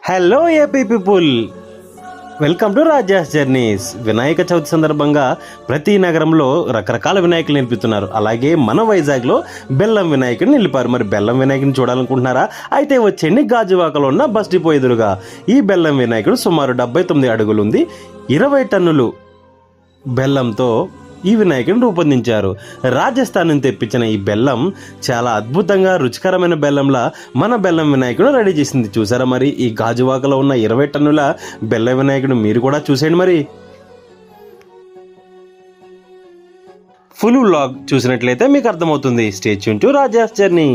Hello AP people, welcome to Raja's journeys. Vinayaka Chavithi సందర్భంగా ప్రతి నగరంలో రకరకాల వినాయకులు నిలిపిస్తున్నారు. అలాగే మన వైజాగ్లో బెల్లం వినాయకుడిని నిలిపారు. మరి బెల్లం వినాయకుడిని చూడాలనుకుంటున్నారా? అయితే వచ్చేయండి, గాజువాకలో ఉన్న బస్ డిపో ఎదురుగా ఈ బెల్లం వినాయకుడు సుమారు 79 అడుగులు ఉంది. 20 టన్నులు బెల్లంతో ఈ వినాయకుడిని రూపొందించారు. రాజస్థాన్ నుంచి తెప్పించిన ఈ బెల్లం చాలా అద్భుతంగా రుచికరమైన బెల్లంలా మన బెల్లం వినాయకుడు రెడీ చేసింది. చూసారా? మరి ఈ గాజువాకలో ఉన్న 20 టన్నుల బెల్లం వినాయకుడు మీరు కూడా చూసేయండి. మరి ఫుల్ వ్లాగ్ చూసినట్లయితే మీకు అర్థమవుతుంది. Stay tune to Raja's journey.